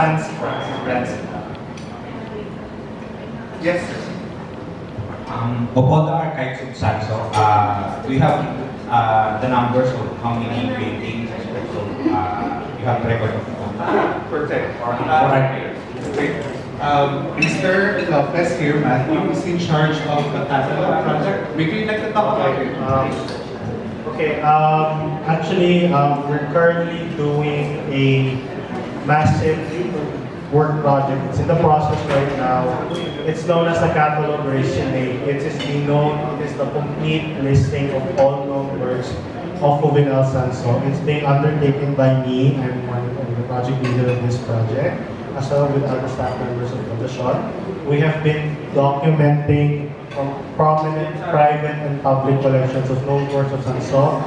Brands. Yes, sir. Upon the archives of Sanso, do you have the numbers of how many paintings? So, you have record of Perfect. Alright. Great. Mr. Lopez here, Matthew, is in charge of the catalog project. Maybe you'd like to talk about it. Actually, we're currently doing a massive work project. It's in the process right now. It's known as the catalog resume. It is the complete listing of all known works of Juvenal Sanso. It's being undertaken by me. I'm the project leader of this project, as well with other staff members of the shop. We have been documenting prominent private and public collections of known works of Sanso.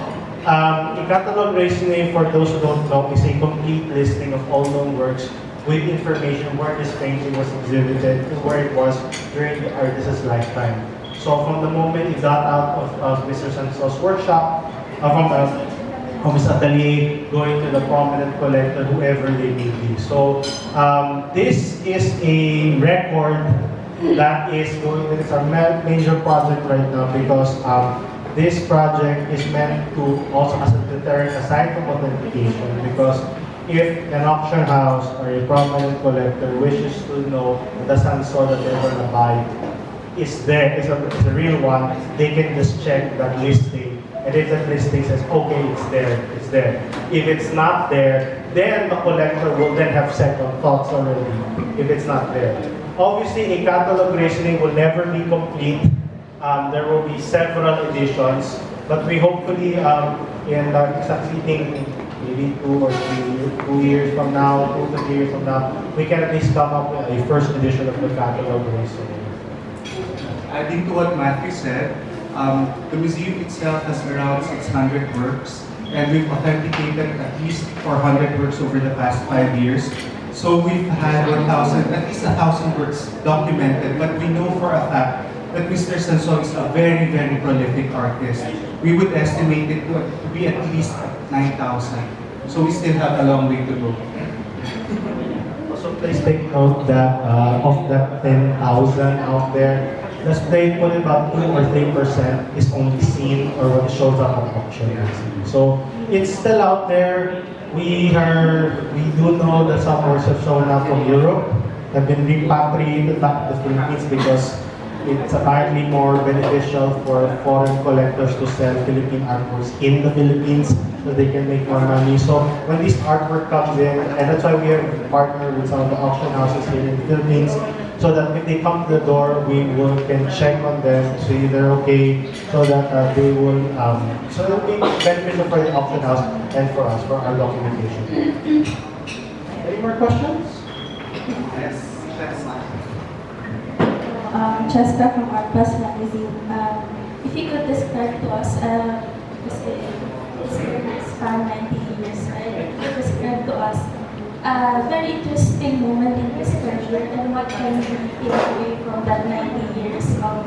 A catalog resume, for those who don't know, is a complete listing of all known works with information where this painting was exhibited and where it was during the artist's lifetime. So from the moment he got out of Mr. Sanso's workshop, from his atelier, going to the prominent collector, whoever they may be. So this is a record that is going, it's a major project right now because this project is meant to also as a deterrent aside from authentication, because if an auction house or a prominent collector wishes to know that the Sanso that they're going to buy is there, is a real one, they can just check that listing. And if that listing says, okay, it's there, it's there. If it's not there, then the collector will then have second thoughts already if it's not there. Obviously, a catalog reasoning will never be complete. There will be several editions, but we hopefully in succeeding maybe 2 years from now, 2 to 3 years from now, we can at least come up with a first edition of the catalog reasoning. Adding to what Matthew said, the museum itself has around 600 works, and we've authenticated at least 400 works over the past 5 years. So we've had at least 1,000 works documented, but we know for a fact that Mr. Sanso is a very, very prolific artist. We would estimate it to be at least 9,000. So we still have a long way to go. Also, please take note that of that 10,000 out there, let's say put about 2 or 3% is only seen or what shows up on auction. So it's still out there. We do know that some works have shown up from Europe, have been repatriated back to the Philippines because it's apparently more beneficial for foreign collectors to sell Philippine artworks in the Philippines so they can make more money. So when this artwork comes in, and that's why we have partnered with some of the auction houses here in the Philippines, so that if they come to the door, can check on them, see they're okay, so that they will, so it'll be beneficial for the auction house and for us, for our documentation. Any more questions? Yes, that's fine. Cheska from Art Plus Magazine. If you could describe to us, it's span 90 years, right? If you could describe to us a very interesting moment in his career and what can we take away from that 90 years of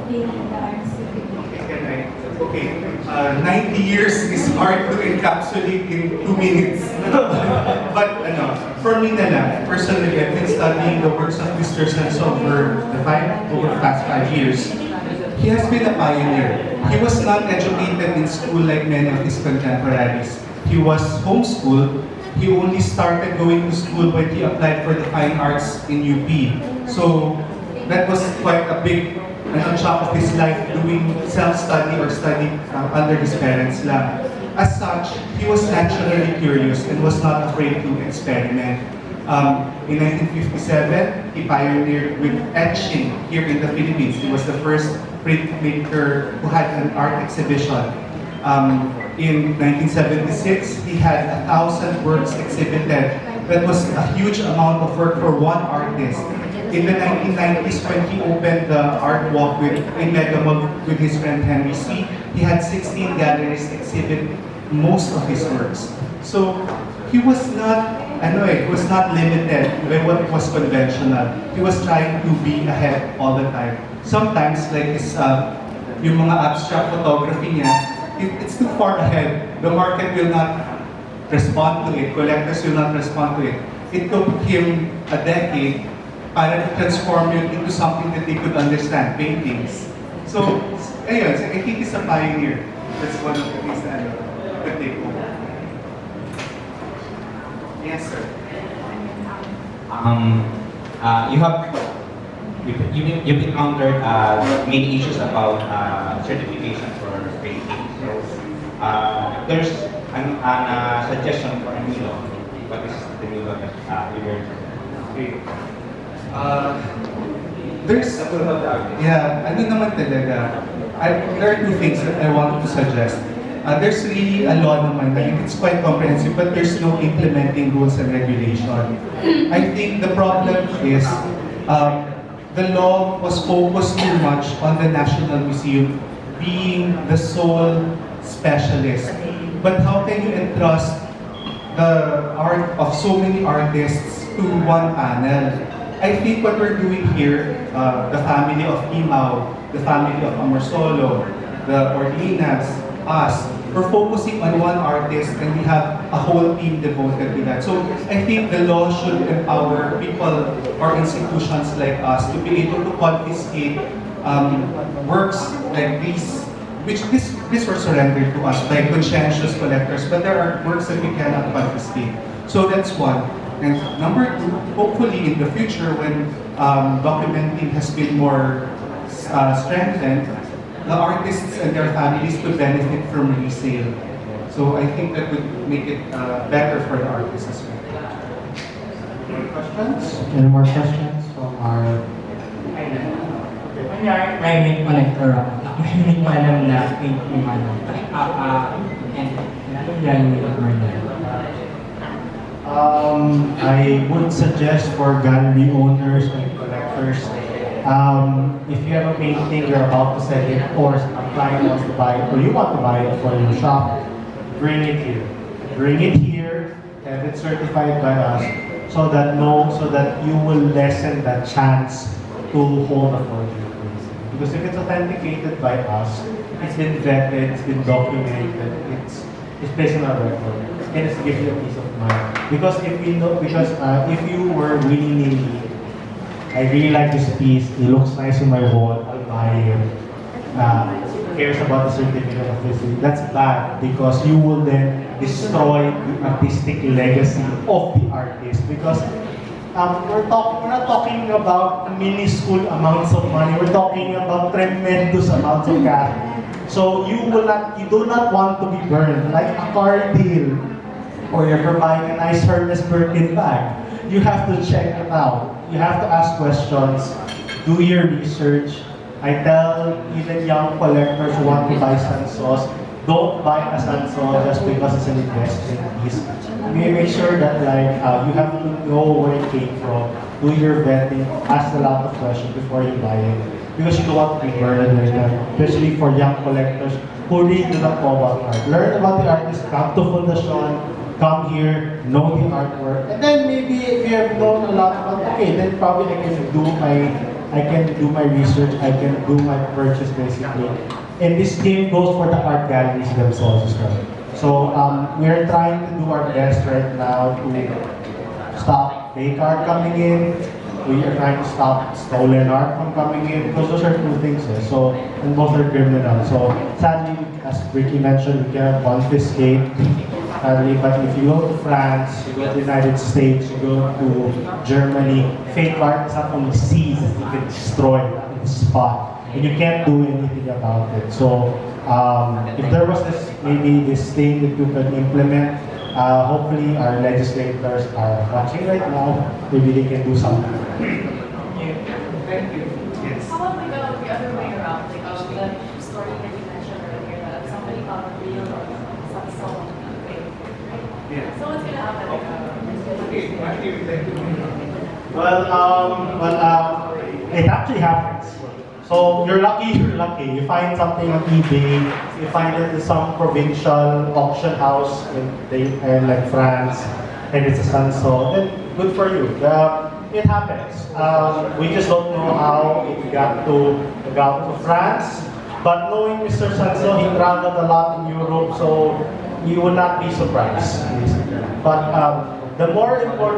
being in the art scene? Okay, 90 years is hard to encapsulate in 2 minutes. But for me personally, I've been studying the works of Mr. Sanso over the past 5 years. He has been a pioneer. He was not educated in school like many of his contemporaries. He was homeschooled. He only started going to school when he applied for the fine arts in UP. So that was quite a big chunk of his life doing self-study or study under his parents lang. As such, he was naturally curious and was not afraid to experiment. In 1957, he pioneered with etching here in the Philippines. He was the first printmaker who had an art exhibition. In 1976, he had 1,000 works exhibited. That was a huge amount of work for one artist. In the 1990s, when he opened the art walk in Megamall with his friend Henry C., he had 16 galleries exhibit most of his works. So he was not limited by what was conventional. He was trying to be ahead all the time. Sometimes, like his yung mga abstract photography niya, it's too far ahead. The market will not respond to it. Collectors will not respond to it. it took him a decade para to transform it into something that they could understand, paintings. So, ayun, so I think he's a pioneer. That's one of the things that I could take home. Yes, sir. You have you've encountered many issues about certification for painting. So there's a suggestion for a new law. What is the new law that you heard? Okay. There's, ano naman talaga, there are two things that I want to suggest. There's really a law naman, I think it's quite comprehensive, but there's no implementing rules and regulation. I think the problem is, the law was focused too much on the National Museum being the sole specialist. But how can you entrust the art of so many artists to one panel? I think what we're doing here, the family of Imao, the family of Amorsolo, the Orlinas, us, we're focusing on one artist and we have a whole team devoted to that. So I think the law should empower people or institutions like us to be able to confiscate works like these, which these were surrendered to us by conscientious collectors, but there are works that we cannot confiscate. So that's one. And number two, hopefully in the future when documenting has been more strengthened, the artists and their families could benefit from resale. So I think that would make it better for the artists as well. More questions? Any more questions from our... Kunyari, private collector ako. Hindi ko alam na paint yung ano. And yan yung I would suggest for gallery owners and collectors, if you have a painting you're about to sell it, or a client wants to buy it, or you want to buy it for your shop, bring it here. Bring it here, have it certified by us, so that you will lessen the chance to hold a forgery. Because if it's authenticated by us, it's been vetted, it's been documented, it's placed on our record, and it's give you a peace of mind. Because if you were willy-nilly, I really like this piece, it looks nice on my wall, I'll buy it. Who cares about the certificate of history? That's bad because you will then destroy the artistic legacy of the artist. Because we're not talking about minuscule amounts of money, we're talking about tremendous amounts of cash. So you do not want to be burned like a car deal, or if you're buying a nice Hermes Birkin bag. You have to check it out. You have to ask questions, do your research. I tell even young collectors who want to buy Sansos, don't buy a Sanso just because it's an investment piece. Make sure that you have to know where it came from, do your vetting, ask a lot of questions before you buy it. Because you don't want to be burned with them, especially for young collectors who really do not know about art. Learn about the artist, come to Fundacion, come here, know the artwork, and then maybe if you have known a lot about, okay, then probably I can do my research, I can do my purchase basically. And this game goes for the art galleries themselves as well. So we're trying to do our best right now to stop fake art coming in. We are trying to stop stolen art from coming in, because those are two things. So, and both are criminal. So sadly, as Ricky mentioned, we cannot confiscate. But if you go to France, you go to the United States, you go to Germany, fake art is not only seized, you can destroy it on the spot. And you can't do anything about it. So if there was this thing that you can implement, hopefully our legislators are watching right now, maybe they can do something. Thank you. Yes. How about we go the other way around? Like the story that you mentioned earlier, that somebody found a real or some song fake, right? Yeah. So what's gonna happen? It actually happens. So you're lucky. You find something on eBay, you find it in some provincial auction house in like France, and it's a Sanso, then good for you. It happens. We just don't know how it got to France. But knowing Mr. Sanso, he traveled a lot in Europe, so you will not be surprised. But the more important